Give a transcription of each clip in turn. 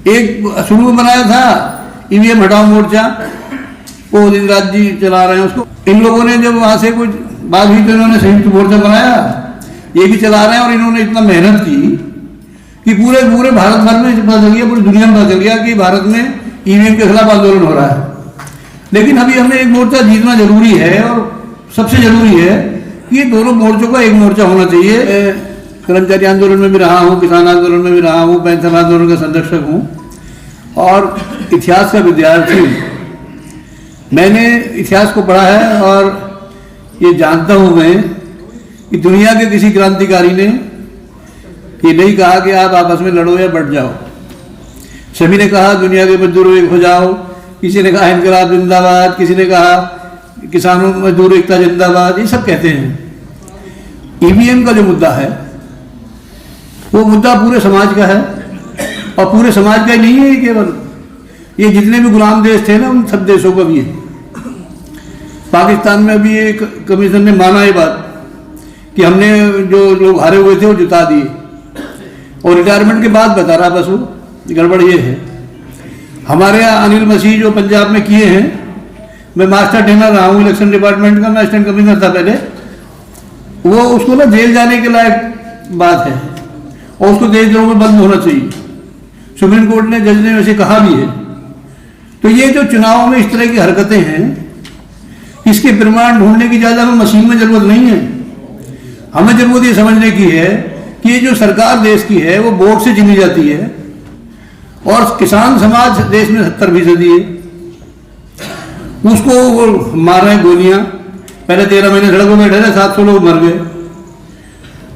एक शुरू में बनाया था ईवीएम हटाओ मोर्चा, वो उदितराज जी चला रहे हैं उसको। इन लोगों ने जब वहां से कुछ बात हुई तो इन्होंने संयुक्त मोर्चा बनाया, ये भी चला रहे हैं। और इन्होंने इतना मेहनत की कि पूरे पूरे भारत भर में पता चल गया, पूरी दुनिया में पता चल गया कि भारत में ईवीएम के खिलाफ आंदोलन हो रहा है। लेकिन अभी हमें एक मोर्चा जीतना जरूरी है, और सबसे जरूरी है कि ये दोनों मोर्चों का एक मोर्चा होना चाहिए। कर्मचारी आंदोलन में भी रहा हूँ, किसान आंदोलन में भी रहा हूँ, पेंशन आंदोलन का संरक्षक हूँ और इतिहास का विद्यार्थी हूँ। मैंने इतिहास को पढ़ा है और ये जानता हूँ मैं कि दुनिया के किसी क्रांतिकारी ने ये नहीं कहा कि आप आपस में लड़ो या बढ़ जाओ। सभी ने कहा दुनिया के मजदूरों एक हो जाओ, किसी ने कहा इनकलाब जिंदाबाद, किसी ने कहा किसानों मजदूर एकता जिंदाबाद, ये सब कहते हैं। ईवीएम का जो मुद्दा है वो मुद्दा पूरे समाज का है, और पूरे समाज का ही नहीं है केवल, ये जितने भी गुलाम देश थे ना उन सब देशों का भी है। पाकिस्तान में भी एक कमीशन ने माना ये बात कि हमने जो लोग हारे हुए थे वो जिता दिए, और रिटायरमेंट के बाद बता रहा बस वो गड़बड़ ये है। हमारे यहाँ अनिल मसीह जो पंजाब में किए हैं, मैं मास्टर ट्रेनर रहा हूँ इलेक्शन डिपार्टमेंट का, मैं असिस्टेंट कमिश्नर था पहले, वो उसको ना जेल जाने के लायक बात है और उसको देशद्रोह में बंद होना चाहिए। सुप्रीम कोर्ट ने, जज ने वैसे कहा भी है। तो ये जो चुनाव में इस तरह की हरकतें हैं, इसके प्रमाण ढूंढने की ज़्यादा हमें मशीन में जरूरत नहीं है। हमें जरूरत ये समझने की है कि ये जो सरकार देश की है वो वोट से चुनी जाती है, और किसान समाज देश में 70% है, उसको वो मार रहे हैं गोलियां। पहले 13 महीने सड़क पर बैठे थे, 700 लोग मर गए,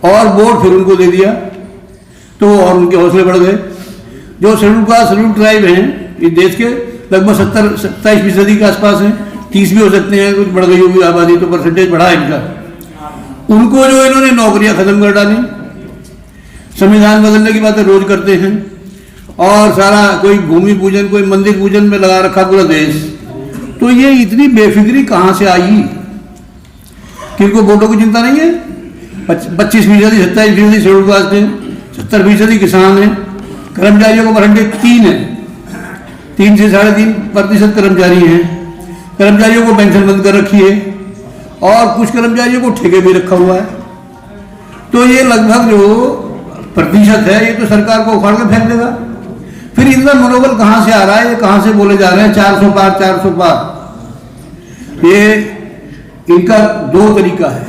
और वोट फिर उनको दे दिया तो और उनके हौसले बढ़ गए। जो शेड्यूल ट्राइब हैं इस देश के लगभग 27% के आसपास हैं, 30 भी हो सकते हैं, कुछ बढ़ गई होगी आबादी तो परसेंटेज बढ़ा है इनका। उनको जो इन्होंने नौकरियां खत्म कर डाली, संविधान बदलने की बातें रोज करते हैं, और सारा कोई भूमि पूजन कोई मंदिर पूजन में लगा रखा पूरा देश। तो ये इतनी बेफिक्री कहां से आई कि इनको वोटों की चिंता नहीं है? 25%, 27% शेड्यूल कास्ट है, 70% किसान है, कर्मचारियों का परसेंटेज 3 है, 3 से 3.5% कर्मचारी हैं। कर्मचारियों को पेंशन बंद कर रखी है, और कुछ कर्मचारियों को ठेके भी रखा हुआ है। तो ये लगभग जो प्रतिशत है ये तो सरकार को उखाड़ के फेंक देगा। फिर इतना मनोबल कहां से आ रहा है? ये कहां से बोले जा रहे हैं 400 पार 400 पार? ये इनका 2 तरीका है।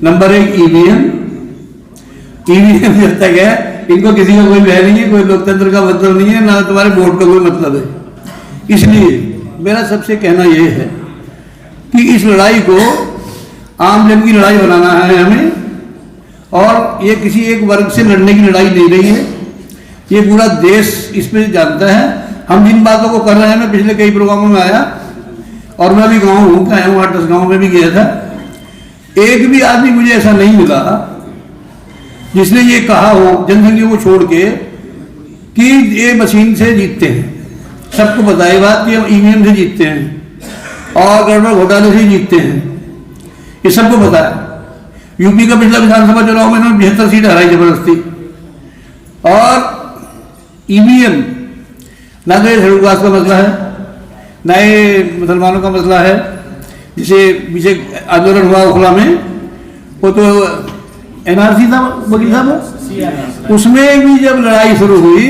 नंबर 1 ईवीएम जब तक है इनको किसी का कोई भय नहीं है, कोई लोकतंत्र का मतलब नहीं है, ना तुम्हारे वोट का कोई मतलब है। इसलिए मेरा सबसे कहना यह है कि इस लड़ाई को आम जन की लड़ाई बनाना है हमें, और ये किसी एक वर्ग से लड़ने की लड़ाई नहीं रही है। ये पूरा देश इस पे जानता है। हम जिन बातों को कर रहे हैं, मैं पिछले कई प्रोग्रामों में आया, और मैं भी गाँव हूँ, आया हूँ 8-10 गाँव में भी गया था। एक भी आदमी मुझे ऐसा नहीं मिला जिसने ये कहा हो जनसंख्या को छोड़ के कि ये मशीन से जीतते हैं। सबको पता है बात कि हम ईवीएम से जीतते हैं और गड़बड़ घोटाले से जीतते हैं, ये सबको पता है। यूपी का पिछला विधानसभा चुनाव में इन्होंने 72 सीट हराई जबरदस्ती। और ईवीएम ना तो ये शेड्यूल कास्ट का मसला है, ना ये मुसलमानों का मसला है। जिसे पीछे आंदोलन हुआ ओखला में, वो तो एनआरसी था वकील साहब, उसमें भी जब लड़ाई शुरू हुई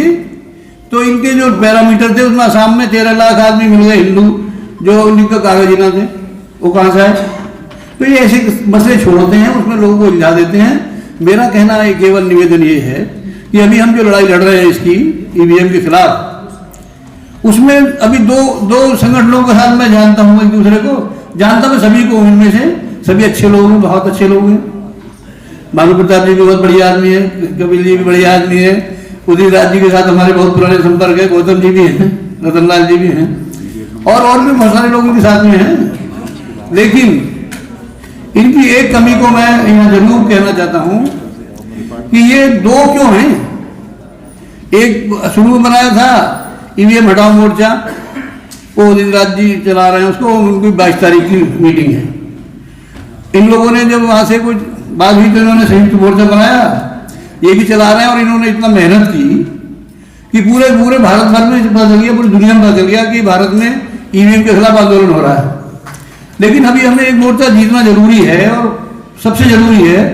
तो इनके जो पैरामीटर थे उसमें आसाम में 13 लाख आदमी मिल गए हिंदू जो इनका कागज ही ना थे, वो कहाँ से आए? तो ये ऐसे मसले छोड़ते हैं, उसमें लोगों को उलझा देते हैं। मेरा कहना है केवल निवेदन ये है कि अभी हम जो लड़ाई लड़ रहे हैं इसकी ईवीएम के खिलाफ, उसमें अभी दो संगठनों के साथ मैं जानता हूँ, एक दूसरे को जानता मैं सभी को, उनमें से सभी अच्छे लोग हैं, बहुत अच्छे लोग हैं। भानु प्रताप जी भी बहुत बढ़िया आदमी है, कपिल जी भी बढ़िया आदमी है, उदितराज जी के साथ हमारे बहुत पुराने संपर्क है, गौतम जी भी हैं, रतनलाल जी भी हैं, और भी बहुत सारे लोग इनके साथ में हैं। लेकिन इनकी एक कमी को मैं यहाँ जरूर कहना चाहता हूँ कि ये 2 क्यों हैं? एक शुरू में बनाया था ईवीएम हटाओ मोर्चा, वो उदितराज जी चला रहे हैं उसको, उनकी 22 तारीख की मीटिंग है। इन लोगों ने जब वहां से कुछ बात हुई तो इन्होंने संयुक्त मोर्चा बनाया, ये भी चला रहे हैं। और इन्होंने इतना मेहनत की कि पूरे पूरे भारत भर में पता चल गया, पूरी दुनिया में पता चल गया कि भारत में ईवीएम के खिलाफ आंदोलन हो रहा है। लेकिन अभी हमें एक मोर्चा जीतना जरूरी है, और सबसे जरूरी है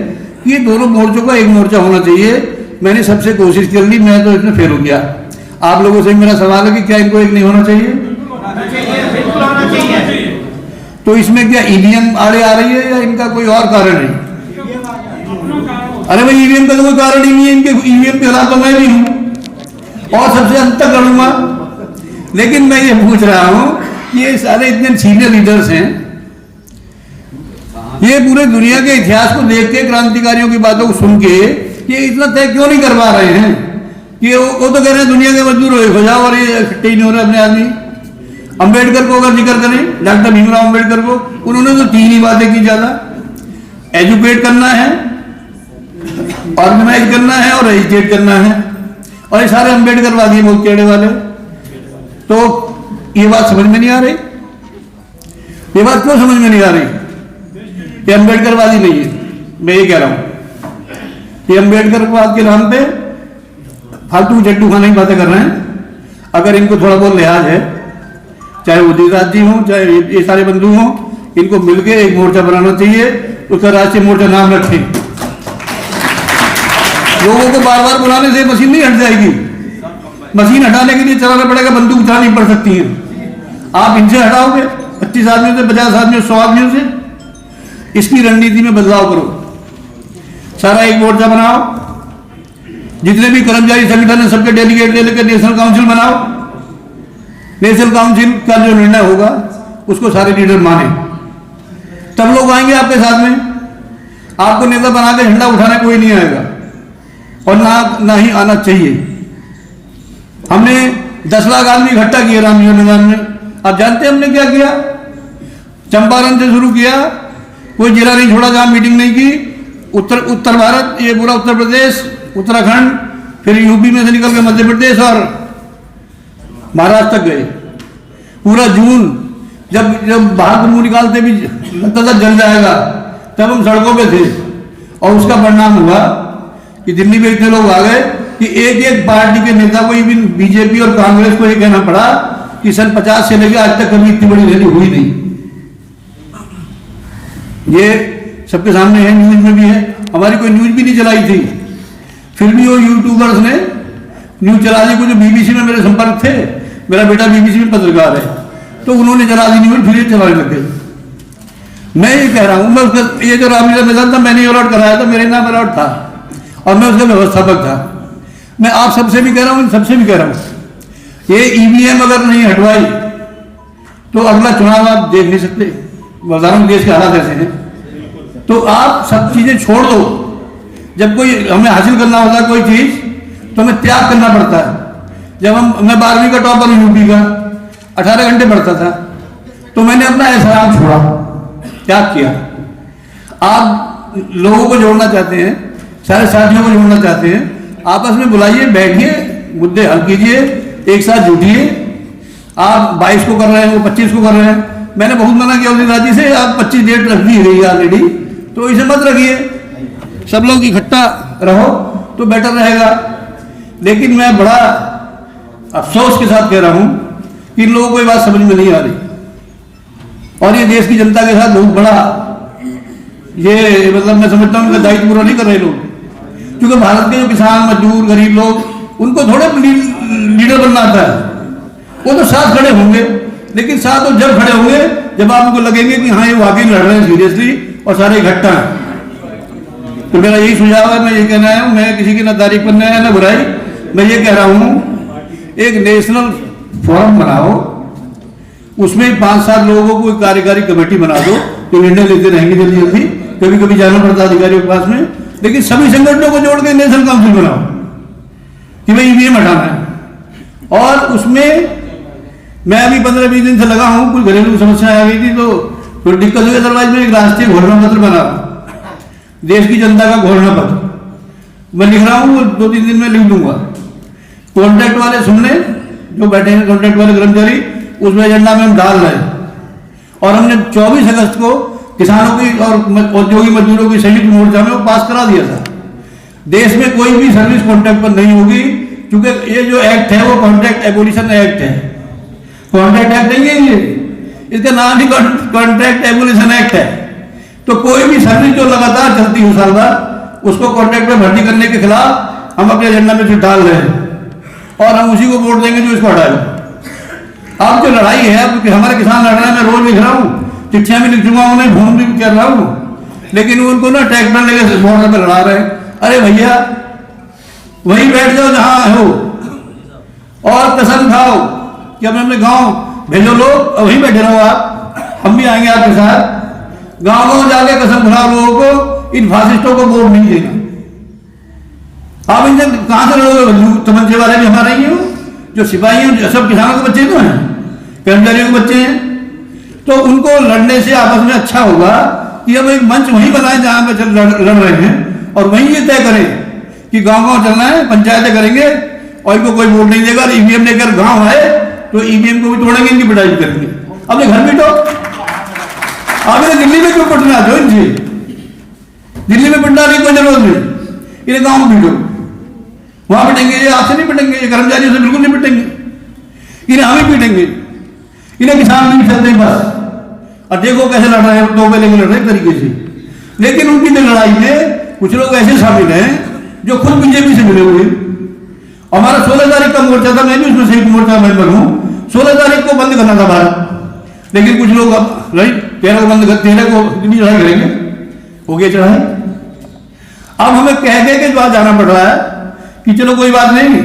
कि दोनों मोर्चों का एक मोर्चा होना चाहिए। मैंने सबसे कोशिश कर ली, मैं तो इसमें फेल हो गया। आप लोगों से मेरा सवाल है कि क्या इनको एक नहीं होना चाहिए? तो इसमें क्या ईवीएम आड़े आ रही है या इनका कोई और कारण है? अरे भाई, ईवीएम का तो कोई कारण ही नहीं है। इनके ईवीएम के खिलाफ तो मैं भी हूं और सबसे अंत तक लड़ूंगा। लेकिन मैं ये पूछ रहा हूं कि ये सारे इतने सीनियर लीडर्स हैं, ये पूरे दुनिया के इतिहास को देख के, क्रांतिकारियों की बातों को सुन के ये इतना तय क्यों नहीं करवा रहे हैं कि वो तो कह रहे हैं दुनिया के मजदूर हो जाओ, और ये इकट्ठे नहीं हो रहे अपने आदमी। अंबेडकर को अगर जिक्र करें, डॉक्टर भीमराव अंबेडकर को, उन्होंने तो 3 ही बातें की ज्यादा, एजुकेट करना है, ऑर्गेनाइज करना है और एजुकेट करना है। और ये सारे अंबेडकरवादी बहुत टेढ़े वाले। तो ये बात समझ में नहीं आ रही। ये बात क्यों समझ में नहीं आ रही? ये अंबेडकरवादी नहीं है, मैं ये कह रहा हूं। ये अंबेडकरवाद के नाम पे फालतू जट्टू खाने की बातें कर रहे हैं। अगर इनको थोड़ा बहुत लिहाज है, चाहे उदयराज जी हों, चाहे ये सारे बंधु हों, इनको मिलकर एक मोर्चा बनाना चाहिए। उसका राष्ट्रीय मोर्चा नाम रखें। लोगों को बार बार बुलाने से मशीन नहीं हट जाएगी। मशीन हटाने के लिए चलाना पड़ेगा, बंदूक चलानी पड़ सकती है। आप इनसे हटाओगे 25 आदमियों से, 50 आदमियों, 100 आदमियों से। इसकी रणनीति में बदलाव करो, सारा एक मोर्चा बनाओ। जितने भी कर्मचारी संगठन है सबके डेलीगेट ले लेकर नेशनल काउंसिल बनाओ। नेशनल काउंसिल का जो निर्णय होगा उसको सारे लीडर माने, तब लोग आएंगे आपके साथ में। आपको नेता बना के झंडा उठाने कोई नहीं आएगा, और ना ही आना चाहिए। हमने 10 लाख आदमी इकट्ठा किया रामलीला मैदान में। आप जानते हैं हमने क्या किया? चंपारण से शुरू किया, कोई जिला नहीं छोड़ा जहां मीटिंग नहीं की। उत्तर भारत, ये पूरा उत्तर प्रदेश, उत्तराखंड, फिर यूपी में से निकल के मध्य प्रदेश और महाराष्ट्र तक गए। पूरा जून, जब बाहर मुंह निकालते भी लगता था जल जाएगा, तब हम सड़कों पे थे। और उसका परिणाम हुआ कि दिल्ली में इतने लोग आ गए कि एक एक पार्टी के नेता को, इवन बीजेपी और कांग्रेस को ये कहना पड़ा कि सन 50 से लेकर आज तक कभी इतनी बड़ी रैली हुई नहीं। ये सबके सामने है, न्यूज में भी है। हमारी कोई न्यूज भी नहीं चलाई थी, फिर भी वो यूट्यूबर्स ने न्यूज चला दी। जो बीबीसी में मेरे संपर्क थे, मेरा बेटा बीबीसी में पत्रकार है, तो उन्होंने चला दी न्यूज, फिर ये चलाने लगे। मैं ये कह रहा हूं, मैं उसका ये जो रामलीला मैदान था मैंने अलॉट कराया था, मेरे नाम अलॉट था और मैं उसका व्यवस्थापक था। मैं आप सबसे भी कह रहा हूं, सबसे भी कह रहा हूं, ये ईवीएम अगर नहीं हटवाई तो अगला चुनाव आप देख नहीं सकते। बता रहा हूं देश के हालात ऐसे हैं। तो आप सब चीजें छोड़ दो। जब कोई हमें हासिल करना होता है कोई चीज, तो हमें त्याग करना पड़ता है। जब मैं 12वीं का टॉपर हूं यूपी का, 18 घंटे पढ़ता था, तो मैंने अपना एहसास छोड़ा, त्याग किया। आप लोगों को जोड़ना चाहते हैं, सारे साथियों को जोड़ना चाहते हैं, आपस में बुलाइए, बैठिए, मुद्दे हल कीजिए, एक साथ जुटिए। आप 22 को कर रहे हैं, वो 25 को कर रहे हैं। मैंने बहुत मना किया उदयराज जी से, आप 25 डेट रख दी गई ऑलरेडी, तो इसे मत रखिए, सब लोग इकट्ठा रहो तो बेटर रहेगा। लेकिन मैं बड़ा अफसोस के साथ कह रहा हूं कि इन लोगों को ये बात समझ में नहीं आ रही, और ये देश की जनता के साथ बहुत बड़ा, ये मतलब मैं समझता हूं इनका दायित्व पूरा नहीं कर रहे लोग। क्योंकि भारत के जो किसान, मजदूर, गरीब लोग, उनको थोड़े लीडर बनना आता है। वो तो साथ खड़े होंगे, लेकिन साथ तो जब खड़े होंगे जब आपको लगेंगे कि हाँ ये वाकई लड़ रहे हैं सीरियसली और सारे इकट्ठा हैं। तो मेरा यही सुझाव है, मैं ये कहना है, मैं किसी की ना तारीफ करना है ना बुराई, मैं ये कह रहा हूं एक नेशनल फोरम बनाओ, उसमें 5-7 लोगों को एक कार्यकारी कमेटी बना दो, तो निर्णय लेते रहेंगे जल्दी जल्दी। कभी कभी जाना पड़ता है अधिकारियों के पास में, लेकिन सभी संगठनों को जोड़ के नेशनल काउंसिल बनाओ कि भाई ईवीएम हटाना है। और उसमें मैं अभी 15-20 दिन से लगा हूं, कुछ घरेलू समस्या आ गई थी तो फिर दिक्कत हुई। अदरवाइज मैं एक राष्ट्रीय घोषणा पत्र बना, देश की जनता का घोषणा पत्र मैं लिख रहा हूं, वो 2-3 दिन में लिख दूंगा। कॉन्ट्रैक्ट वाले सुन लें, जो बैठे हैं कॉन्ट्रैक्ट वाले कर्मचारी, उसमें एजेंडा में हम डाल रहे हैं। और हमने 24 अगस्त को किसानों की और औद्योगिक मजदूरों की संयुक्त मोर्चा में वो पास करा दिया था। देश में कोई भी सर्विस कॉन्ट्रैक्ट पर नहीं होगी, चूंकि ये जो एक्ट है वो कॉन्ट्रैक्ट एबोलिशन एक्ट है, कॉन्ट्रैक्ट एक्ट नहीं है ये, इसका नाम ही कॉन्ट्रैक्ट एबोलिशन एक्ट है। तो कोई भी सर्विस जो लगातार चलती हो साल भर, उसको कॉन्ट्रैक्ट में भर्ती करने के खिलाफ हम अपने एजेंडा में जो डाल रहे हैं और हम उसी को वोट देंगे जो इसको हटाएगा। अब जो लड़ाई है, अब हमारे किसान लड़ रहे हैं, मैं रोज लिख रहा हूँ, चिट्ठियां भी लिख चुका हूँ, उन्हें फोन भी कर रहा हूँ, लेकिन उनको ना ट्रैक्टर लेके बॉर्डर पर लड़ा रहे हैं। अरे भैया वहीं बैठ जाओ जहां हो और कसम खाओ कि अपने अपने गांव भेजो लोग, वहीं बैठे रहो आप, हम भी आएंगे आपके साथ। गांव गांव जाके कसम खाओ लोगों को, इन फासिस्टों को वोट नहीं देना। आप इनसे कहां से लोग, तमंचे वाले भी हमारे ही हो, जो सिपाही हैं सब किसानों के बच्चे तो हैं, कर्मचारियों के बच्चे हैं, तो उनको लड़ने से आपस में अच्छा होगा कि हम एक मंच वहीं बनाएं जहां पे लड़ रहे हैं और वहीं ये तय करें कि गांव गांव चलना है, पंचायतें करेंगे और इनको कोई वोट नहीं देगा। ईवीएम लेकर गांव आए तो ईवीएम को भी तोड़ेंगे, इनकी पिटाई करेंगे। अपने घर भी तो आपने दिल्ली में क्यों पटना, जो इनसे दिल्ली में पिटना नहीं कोई जरूरत नहीं, इन्हें गाँव में पीटो, वहां पिटेंगे। ये आपसे नहीं पिटेंगे, ये कर्मचारियों से बिल्कुल नहीं पिटेंगे, इन्हें हम ही पीटेंगे, इन्हें किसान नहीं चलते बस। और देखो कैसे लड़ रहे हैं, तो पहले लड़ रहे तरीके से। लेकिन उनकी लड़ाई में कुछ लोग ऐसे शामिल हैं जो खुद बीजेपी से मिले हुए। हमारा 16 तारीख का मोर्चा था, मैं भी उसमें संयुक्त मोर्चा मेंबर हूं। 16 तारीख को बंद करना था भारत, लेकिन कुछ लोग अब राइट 13 को बंद कर, 13 को कितनी लड़ाई करेंगे, हो गया चढ़ाई। अब हमें कह के बात जाना पड़ रहा है कि चलो कोई बात नहीं,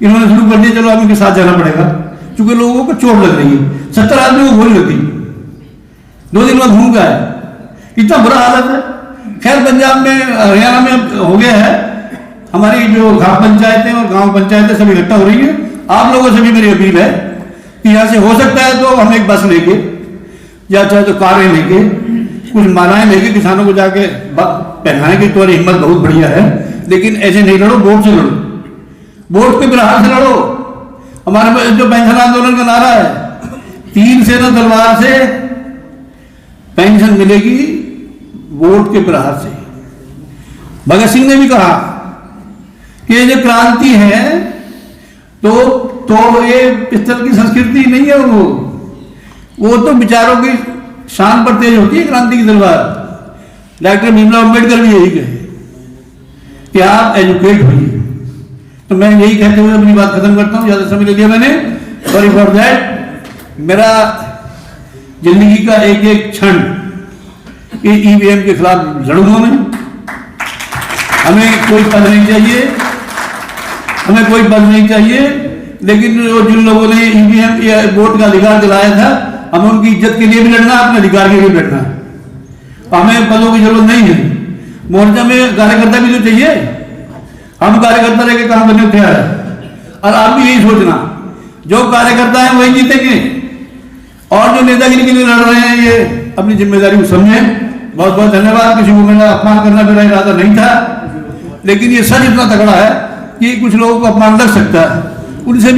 इन्होंने शुरू कर दिया, चलो अब इनके साथ जाना पड़ेगा, क्योंकि लोगों को चोट लग रही है। 70 आदमी को गोली लगी, 2 दिन में घूम गया, इतना बुरा हालत है। खैर पंजाब में, हरियाणा में हो गया है, हमारी जो ग्राम पंचायतें और गांव पंचायतें सभी इकट्ठा हो रही है। आप लोगों से भी मेरी अपील है कि यहाँ से हो सकता है तो हम एक बस लेके या चाहे तो कारें लेके, कुछ मालाएं लेके किसानों को जाके पहनाने की तुम्हारी हिम्मत बहुत बढ़िया है, लेकिन ऐसे नहीं लड़ो, वोट से लड़ो, वोट के प्रहार से लड़ो। हमारे जो पेंशन आंदोलन का नारा है, 3 से न तलवार से पेंशन मिलेगी, वोट के प्रहार से। भगत सिंह ने भी कहा कि ये जो क्रांति है तो ये पिस्तल की संस्कृति नहीं है, वो तो विचारों की शान पर तेज होती है क्रांति की तलवार। डॉक्टर भीमराव अंबेडकर भी यही कहे कि आप एजुकेट होइए। तो मैं यही कहते हुए अपनी बात खत्म करता हूं, ज्यादा समय ले लिया मैंने, सॉरी फॉर दैट। मेरा जिंदगी का एक एक क्षण ईवीएम के खिलाफ लड़ूंगा मैं। हमें कोई पद नहीं चाहिए, हमें कोई पद नहीं चाहिए, लेकिन जिन लोगों ने ईवीएम या वोट का अधिकार दिलाया था, हमें उनकी इज्जत के लिए भी लड़ना, अपने अधिकार के लिए लड़ना। हमें पदों की जरूरत नहीं है। मोर्चा में कार्यकर्ता भी तो चाहिए, हम कार्यकर्ता रह के काम करने को तैयार है। और आप भी यही सोचना, जो कार्यकर्ता है वही जीतेंगे, और जो नेतागिरी के लिए लड़ रहे हैं ये अपनी जिम्मेदारी को समझें। बहुत बहुत धन्यवाद। किसी को मेरा अपमान करना मेरा इरादा नहीं था, लेकिन ये सच इतना तगड़ा है कि कुछ लोगों को अपमान लग सकता है, उनसे भी